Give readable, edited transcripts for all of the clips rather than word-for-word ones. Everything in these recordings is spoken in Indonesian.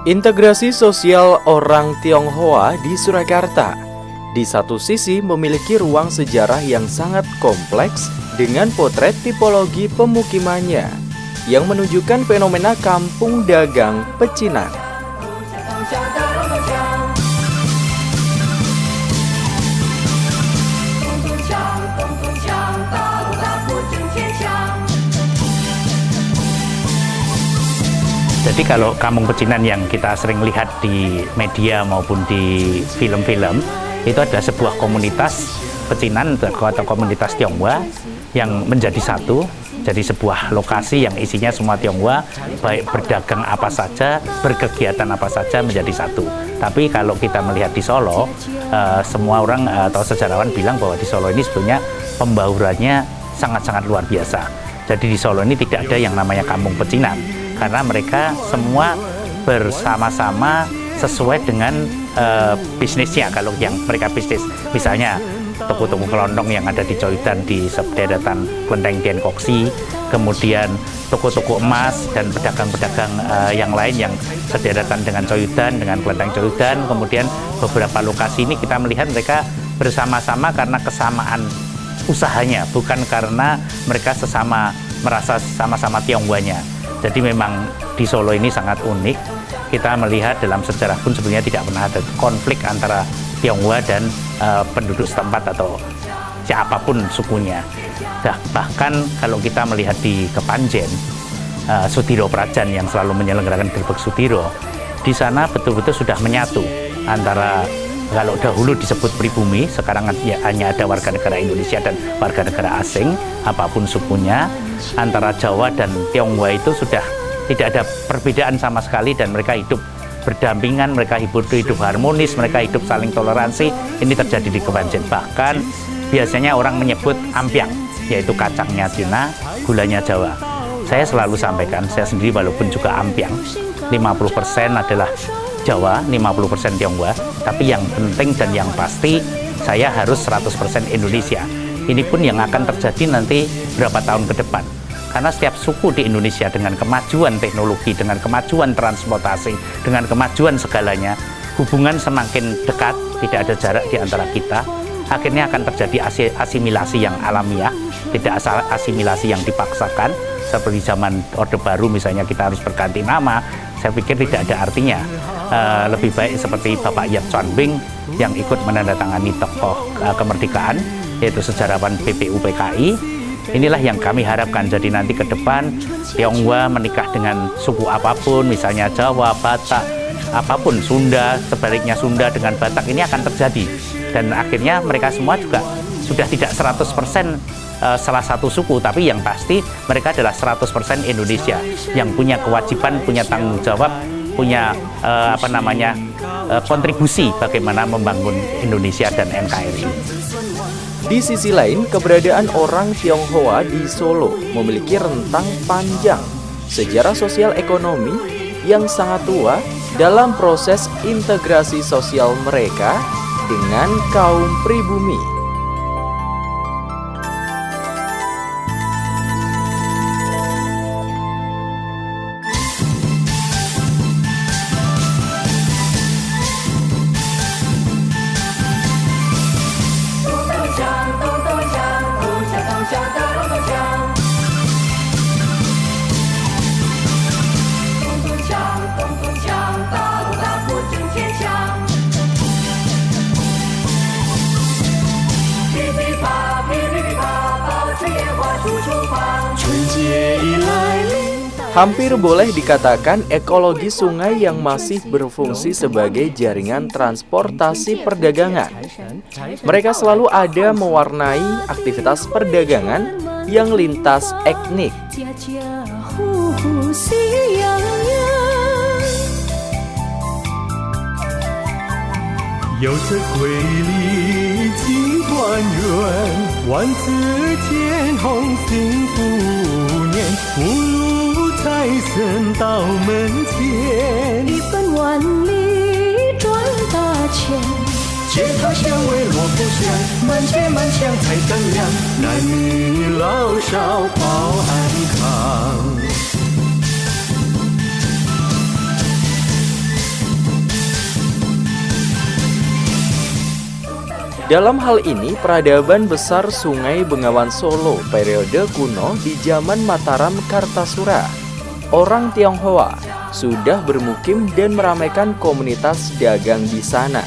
Integrasi sosial orang Tionghoa di Surakarta di satu sisi memiliki ruang sejarah yang sangat kompleks dengan potret tipologi pemukimannya yang menunjukkan fenomena kampung dagang pecinan. Jadi kalau kampung pecinan yang kita sering lihat di media maupun di film-film, itu adalah sebuah komunitas pecinan atau komunitas Tionghoa yang menjadi satu. Jadi sebuah lokasi yang isinya semua Tionghoa, baik berdagang apa saja, berkegiatan apa saja menjadi satu. Tapi kalau kita melihat di Solo, semua orang atau sejarawan bilang bahwa di Solo ini sebetulnya pembaurannya sangat-sangat luar biasa. Jadi di Solo ini tidak ada yang namanya kampung pecinan, karena mereka semua bersama-sama sesuai dengan bisnisnya. Kalau yang mereka bisnis, misalnya toko-toko kelontong yang ada di Coidan di subderetan Klenteng Dien Koksi, kemudian toko-toko emas dan pedagang-pedagang yang lain yang sederetan dengan Coidan, dengan Klenteng Coidan. Kemudian beberapa lokasi ini kita melihat mereka bersama-sama karena kesamaan usahanya, bukan karena mereka merasa sama-sama Tionghoanya. Jadi memang di Solo ini sangat unik. Kita melihat dalam sejarah pun sebenarnya tidak pernah ada konflik antara Tionghoa dan penduduk setempat atau siapapun sukunya. Bahkan kalau kita melihat di Kepanjen, Sudiro Prajan yang selalu menyelenggarakan Gerbek Sudiro, di sana betul-betul sudah menyatu antara, kalau dahulu disebut pribumi, sekarang hanya ada warga negara Indonesia dan warga negara asing, apapun sukunya, antara Jawa dan Tionghoa itu sudah tidak ada perbedaan sama sekali dan mereka hidup berdampingan, mereka hidup harmonis, mereka hidup saling toleransi. Ini terjadi di Kepanjen. Bahkan biasanya orang menyebut ampiang, yaitu kacangnya Cina, gulanya Jawa. Saya selalu sampaikan, saya sendiri walaupun juga ampiang, 50% adalah Jawa, 50% Tionghoa, tapi yang penting dan yang pasti saya harus 100% Indonesia. Ini pun yang akan terjadi nanti berapa tahun ke depan. Karena setiap suku di Indonesia dengan kemajuan teknologi, dengan kemajuan transportasi, dengan kemajuan segalanya, hubungan semakin dekat, tidak ada jarak di antara kita. Akhirnya akan terjadi asimilasi yang alamiah, tidak asimilasi yang dipaksakan. Seperti zaman Orde Baru misalnya kita harus berganti nama, saya pikir tidak ada artinya. Lebih baik seperti Bapak Yap Chuan Bing yang ikut menandatangani tokoh kemerdekaan, yaitu sejarawan PPU PKI. Inilah yang kami harapkan. Jadi nanti ke depan Tionghoa menikah dengan suku apapun, misalnya Jawa, Batak, apapun, Sunda, sebaliknya Sunda dengan Batak, ini akan terjadi. Dan akhirnya mereka semua juga sudah tidak 100% salah satu suku, tapi yang pasti mereka adalah 100% Indonesia yang punya kewajiban, punya tanggung jawab, punya kontribusi bagaimana membangun Indonesia dan NKRI. Di sisi lain, keberadaan orang Tionghoa di Solo memiliki rentang panjang sejarah sosial ekonomi yang sangat tua dalam proses integrasi sosial mereka dengan kaum pribumi. Hampir boleh dikatakan ekologi sungai yang masih berfungsi sebagai jaringan transportasi perdagangan. Mereka selalu ada mewarnai aktivitas perdagangan yang lintas etnik. Dalam hal ini, peradaban besar Sungai Bengawan Solo periode kuno di zaman Mataram Kartasura, orang Tionghoa sudah bermukim dan meramaikan komunitas dagang di sana.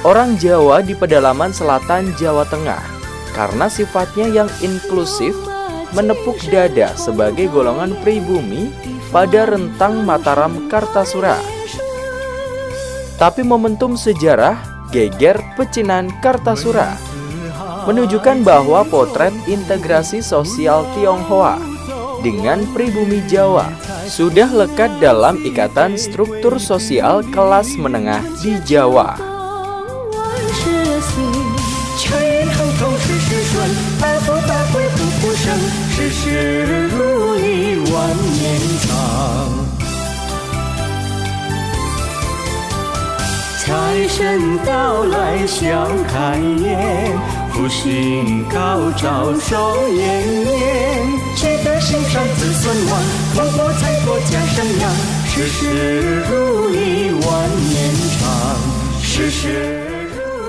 Orang Jawa di pedalaman selatan Jawa Tengah, karena sifatnya yang inklusif, menepuk dada sebagai golongan pribumi pada rentang Mataram Kartasura. Tapi momentum sejarah geger pecinan Kartasura menunjukkan bahwa potret integrasi sosial Tionghoa dengan pribumi Jawa sudah lekat dalam ikatan struktur sosial kelas menengah di Jawa.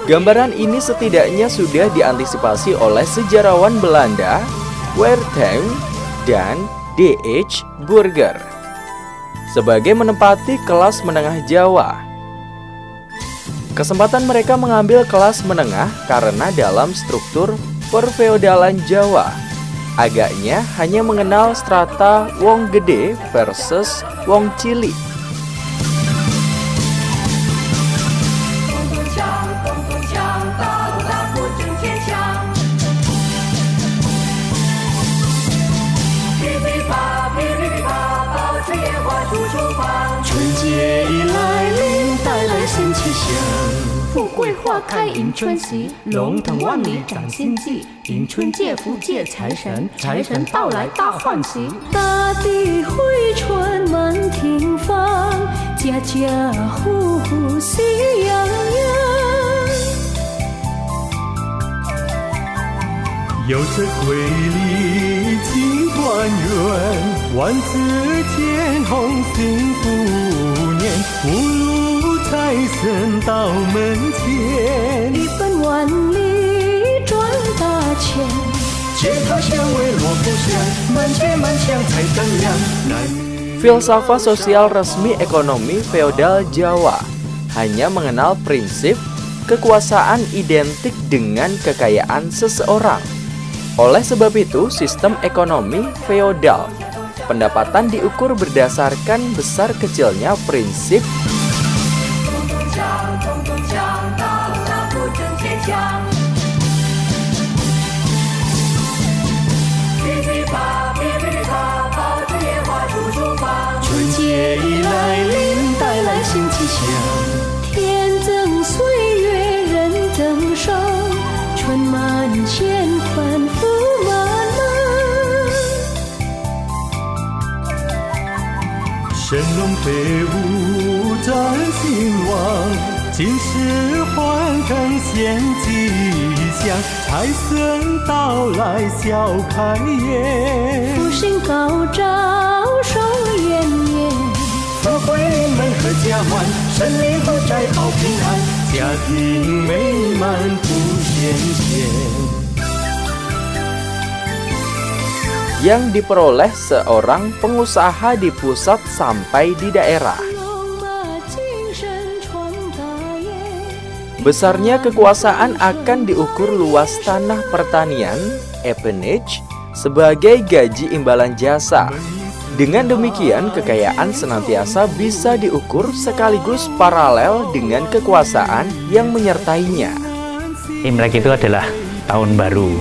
Gambaran ini setidaknya sudah diantisipasi oleh sejarawan Belanda Wertheim dan D.H. Burger sebagai menempati kelas menengah Jawa. Kesempatan mereka mengambil kelas menengah karena dalam struktur perfeodalan Jawa agaknya hanya mengenal strata wong gede versus wong cilik. Filsafat sosial resmi ekonomi feodal Jawa hanya mengenal prinsip kekuasaan identik dengan kekayaan seseorang. Oleh sebab itu, sistem ekonomi feodal, pendapatan diukur berdasarkan besar kecilnya prinsip yang diperoleh seorang pengusaha di pusat sampai di daerah. Besarnya kekuasaan akan diukur luas tanah pertanian, appanage, sebagai gaji imbalan jasa, Dengan demikian, kekayaan senantiasa bisa diukur sekaligus paralel dengan kekuasaan yang menyertainya. Imlek itu adalah tahun baru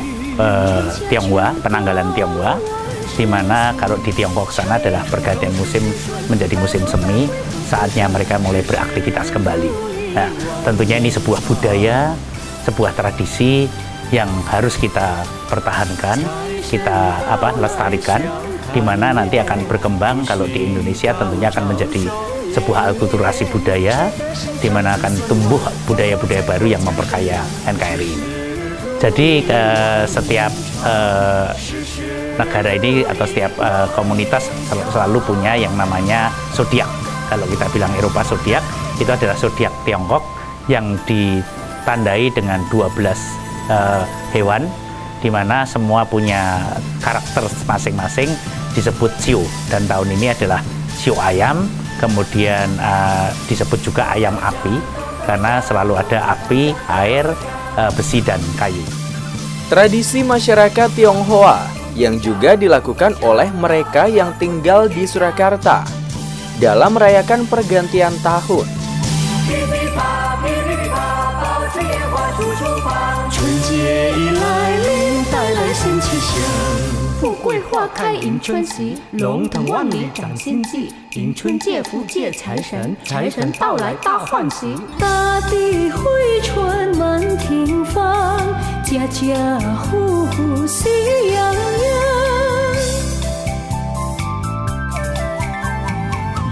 Tionghoa, penanggalan Tionghoa, di mana kalau di Tiongkok sana adalah pergantian musim menjadi musim semi, saatnya mereka mulai beraktivitas kembali. Nah, tentunya ini sebuah budaya, sebuah tradisi yang harus kita pertahankan, kita lestarikan, di mana nanti akan berkembang. Kalau di Indonesia tentunya akan menjadi sebuah akulturasi budaya, di mana akan tumbuh budaya-budaya baru yang memperkaya NKRI ini. Jadi setiap negara ini atau setiap komunitas selalu punya yang namanya zodiak. Kalau kita bilang Eropa zodiak, itu adalah zodiak Tiongkok yang ditandai dengan 12 hewan, di mana semua punya karakter masing-masing, disebut Xiu. Dan tahun ini adalah Xiu ayam, kemudian disebut juga ayam api, karena selalu ada api, air, besi, dan kayu. Tradisi masyarakat Tionghoa yang juga dilakukan oleh mereka yang tinggal di Surakarta dalam merayakan pergantian tahun. 春节已来临，带来新气象。富贵花开迎春喜，龙腾万里展新季。迎春借福借财神，财神到来大欢喜。大地回春满庭芳，家家户户喜洋洋。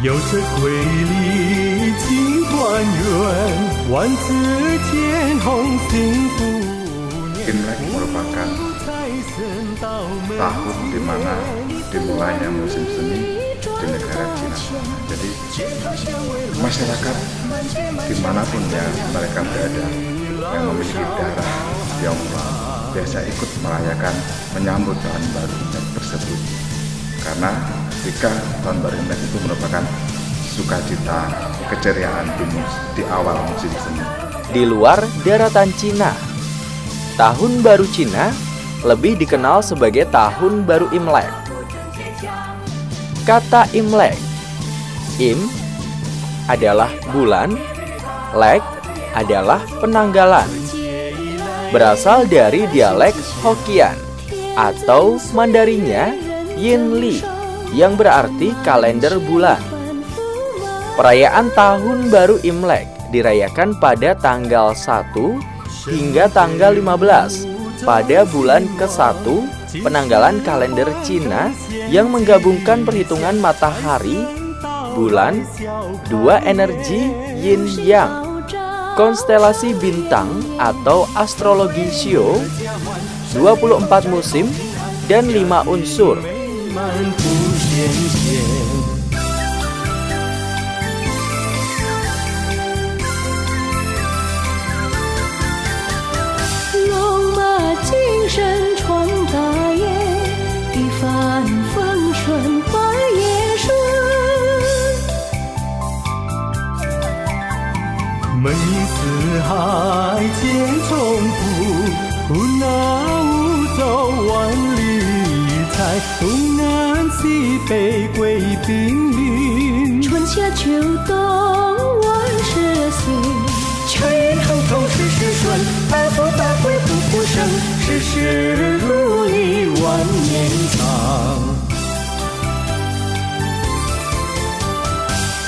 有着瑰丽金团圆，万紫千红幸福。 Imlek merupakan tahun di mana dimulainya musim semi di negara Cina. Jadi masyarakat dimanapun ya mereka berada yang memiliki darah Tionghoa biasa ikut merayakan menyambut tahun baru Imlek tersebut. Karena ketika tahun baru Imlek itu merupakan sukacita, keceriaan di awal musim semi. Di luar daratan Cina, Tahun Baru Cina lebih dikenal sebagai Tahun Baru Imlek. Kata Imlek, Im adalah bulan, Lek adalah penanggalan. Berasal dari dialek Hokkien atau Mandarinya Yin Li yang berarti kalender bulan. Perayaan Tahun Baru Imlek dirayakan pada tanggal 1 hingga tanggal 15 pada bulan ke-1 penanggalan kalender Cina yang menggabungkan perhitungan matahari, bulan, dua energi yin yang, konstelasi bintang atau astrologi Shio, 24 musim dan 5 unsur.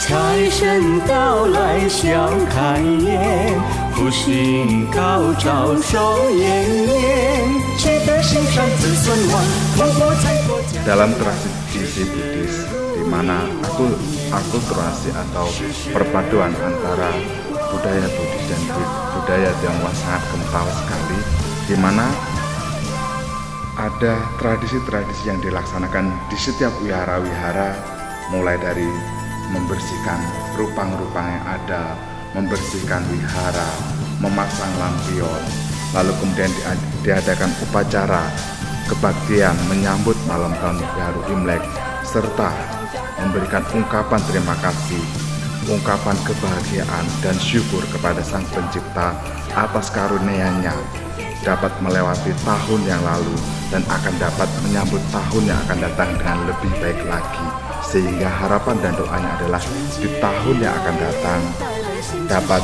财神到来笑开颜，福星高照寿延年，取得心上子孙旺，福祸财多家。 Dalam tradisi Buddhis, di mana akulturasi atau perpaduan antara budaya Buddhis dan budaya Tionghoa sangat kental sekali, di mana ada tradisi-tradisi yang dilaksanakan di setiap wihara-wihara, mulai dari membersihkan rupang-rupang yang ada, membersihkan wihara, memasang lampion, lalu kemudian diadakan upacara kebaktian menyambut malam tahun baru Imlek, serta memberikan ungkapan terima kasih, ungkapan kebahagiaan dan syukur kepada Sang Pencipta atas karunia-Nya dapat melewati tahun yang lalu dan akan dapat menyambut tahun yang akan datang dengan lebih baik lagi. sehingga harapan dan doanya adalah di tahun yang akan datang dapat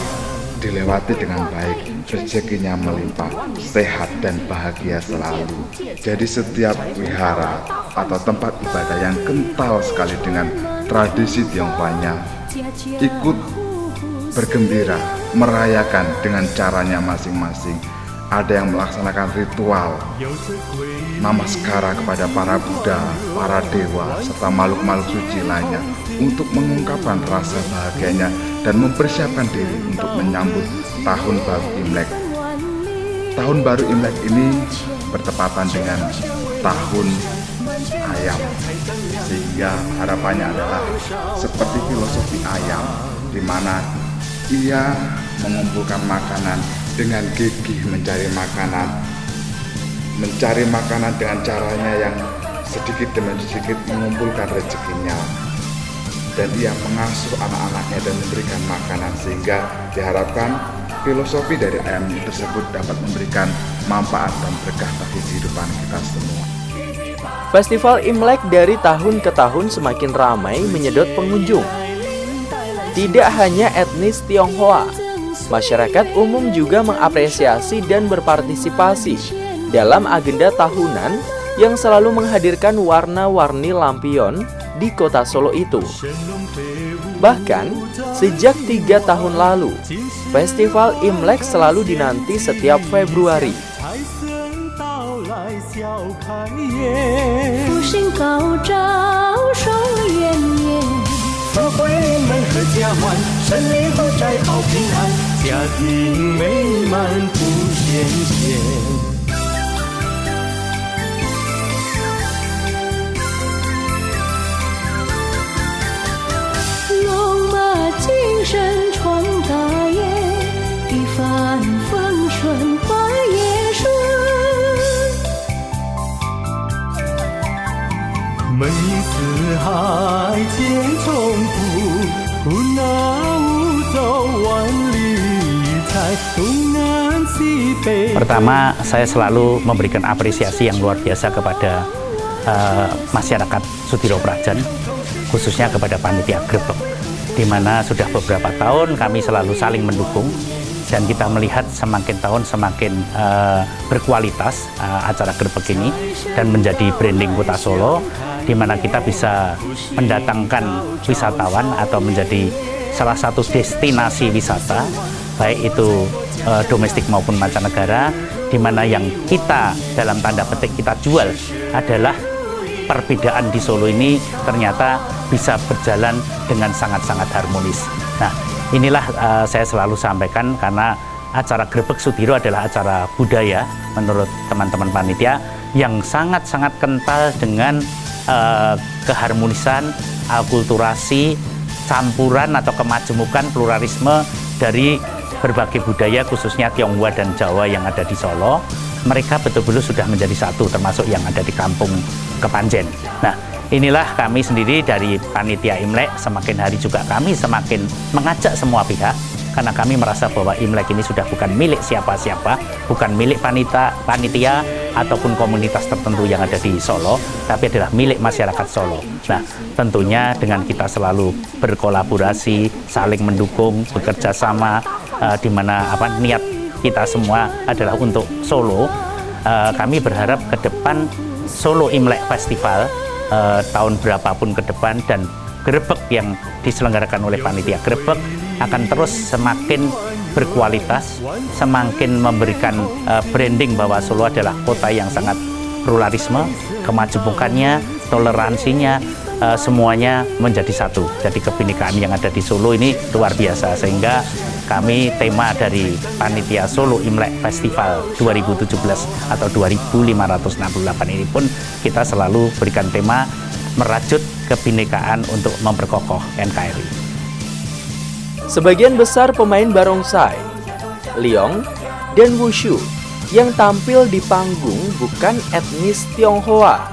dilewati dengan baik, rezekinya melimpah, sehat dan bahagia selalu. Jadi setiap wihara atau tempat ibadah yang kental sekali dengan tradisi Tionghoanya ikut bergembira, merayakan dengan caranya masing-masing. Ada yang melaksanakan ritual namaskara kepada para Buddha, para dewa, serta makhluk-makhluk suci lainnya untuk mengungkapkan rasa bahagianya dan mempersiapkan diri untuk menyambut Tahun Baru Imlek. Tahun Baru Imlek ini bertepatan dengan Tahun Ayam, sehingga harapannya adalah seperti filosofi ayam, di mana ia mengumpulkan makanan dengan gigih mencari makanan dengan caranya yang sedikit demi sedikit mengumpulkan rezekinya, dan ia mengasuh anak-anaknya dan memberikan makanan, sehingga diharapkan filosofi dari ayam tersebut dapat memberikan manfaat dan berkah bagi kehidupan kita semua. Festival Imlek dari tahun ke tahun semakin ramai menyedot pengunjung. Tidak hanya etnis Tionghoa, masyarakat umum juga mengapresiasi dan berpartisipasi dalam agenda tahunan yang selalu menghadirkan warna-warni lampion di kota Solo itu. Bahkan, sejak 3 tahun lalu, Festival Imlek selalu dinanti setiap Februari. 福星高照，寿延年，富贵满阖家欢，胜利后宅好平安，家庭美满不羡羡。龙马精神闯大业，一帆风顺花叶顺。 门迎四海皆从福，苦恼无走万里财，东南西北。 Pertama, saya selalu memberikan apresiasi yang luar biasa kepada masyarakat Sudiro Prajan, khususnya kepada panitia Grebek, di mana sudah beberapa tahun kami selalu saling mendukung, dan kita melihat semakin tahun semakin berkualitas acara Grebek ini dan menjadi branding Kota Solo, di mana kita bisa mendatangkan wisatawan atau menjadi salah satu destinasi wisata, baik itu domestik maupun mancanegara, di mana yang kita dalam tanda petik kita jual adalah perbedaan di Solo ini ternyata bisa berjalan dengan sangat-sangat harmonis. Nah, inilah saya selalu sampaikan, karena acara Grebek Sudiro adalah acara budaya menurut teman-teman panitia yang sangat-sangat kental dengan keharmonisan, akulturasi, campuran atau kemajemukan pluralisme dari berbagai budaya, khususnya Tionghoa dan Jawa yang ada di Solo. Mereka betul-betul sudah menjadi satu, termasuk yang ada di kampung Kepanjen. Nah, inilah kami sendiri dari panitia Imlek, semakin hari juga kami semakin mengajak semua pihak, karena kami merasa bahwa Imlek ini sudah bukan milik siapa-siapa, bukan milik panitia ataupun komunitas tertentu yang ada di Solo, tapi adalah milik masyarakat Solo. Nah, tentunya dengan kita selalu berkolaborasi, saling mendukung, bekerja sama, di mana niat kita semua adalah untuk Solo. Kami berharap ke depan Solo Imlek Festival tahun berapapun ke depan, dan Grebek yang diselenggarakan oleh panitia Grebek akan terus semakin berkualitas, semakin memberikan branding bahwa Solo adalah kota yang sangat pluralisme, kemajemukannya, toleransinya, semuanya menjadi satu. Jadi kebinekaan yang ada di Solo ini luar biasa, sehingga kami tema dari panitia Solo Imlek Festival 2017 atau 2568 ini pun kita selalu berikan tema merajut kebinekaan untuk memperkokoh NKRI. Sebagian besar pemain barongsai, liong, dan wushu yang tampil di panggung bukan etnis Tionghoa.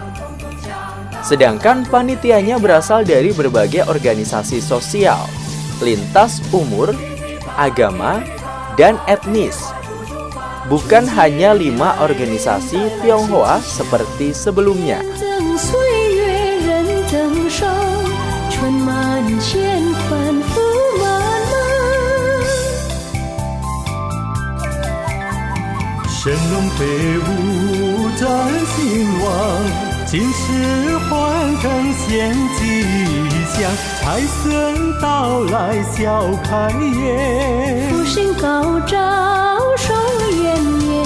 Sedangkan panitianya berasal dari berbagai organisasi sosial, lintas umur, agama, dan etnis. Bukan hanya 5 organisasi Tionghoa seperti sebelumnya. 岁月人增寿现反复漫漫。神龙飞舞展兴旺，今世换更现吉祥，财神到来笑开颜，福星高照寿延年，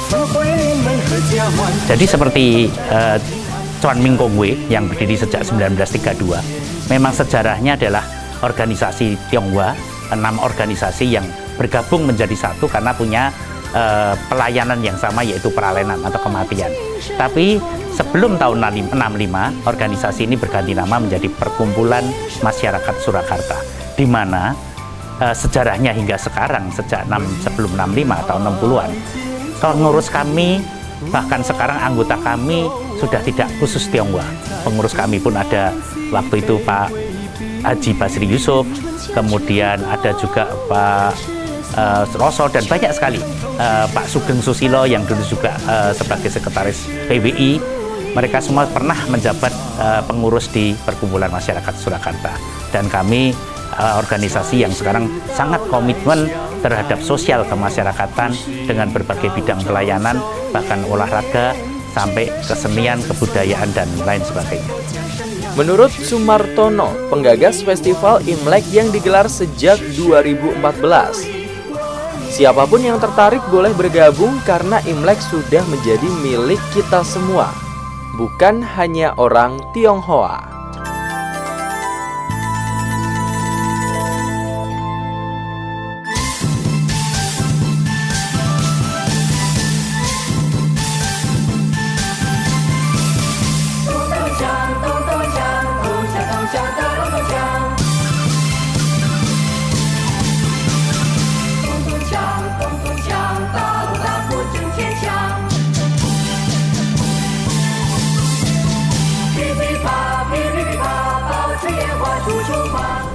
富贵门阖家欢。 Jadi seperti Cuan Ming Kong Wei yang berdiri sejak 1932, memang sejarahnya adalah organisasi Tionghoa, 6 organisasi yang bergabung menjadi satu karena punya pelayanan yang sama, yaitu peralenan atau kematian. Tapi sebelum tahun 65, organisasi ini berganti nama menjadi Perkumpulan Masyarakat Surakarta, di mana sejarahnya hingga sekarang, sejak sebelum 65 atau 60-an, pengurus kami, bahkan sekarang anggota kami sudah tidak khusus Tionghoa. Pengurus kami pun ada waktu itu Pak Haji Basri Yusuf, kemudian ada juga Pak Roso, dan banyak sekali Pak Sugeng Susilo yang dulu juga sebagai sekretaris PBI. Mereka semua pernah menjabat pengurus di Perkumpulan Masyarakat Surakarta, dan kami organisasi yang sekarang sangat komitmen terhadap sosial kemasyarakatan dengan berbagai bidang pelayanan, bahkan olahraga sampai kesenian, kebudayaan, dan lain sebagainya. Menurut Sumartono, penggagas festival Imlek yang digelar sejak 2014, siapapun yang tertarik boleh bergabung karena Imlek sudah menjadi milik kita semua, bukan hanya orang Tionghoa.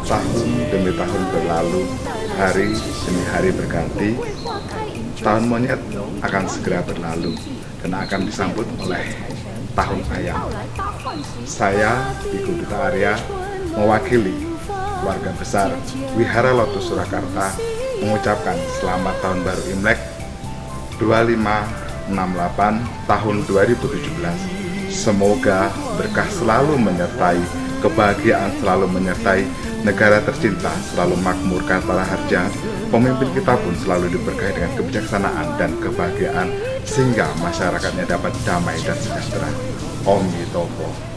Tahun demi tahun berlalu, hari demi hari berganti, tahun monyet akan segera berlalu dan akan disambut oleh tahun ayam. Saya, Ibu Duta Arya, mewakili keluarga besar Wihara Lotus Surakarta mengucapkan selamat tahun baru Imlek 2568 tahun 2017. Semoga berkah selalu menyertai, kebahagiaan selalu menyertai, negara tercinta selalu makmur tanpa harja, pemimpin kita pun selalu diberkahi dengan kebijaksanaan dan kebahagiaan sehingga masyarakatnya dapat damai dan sejahtera. Om Yitopo.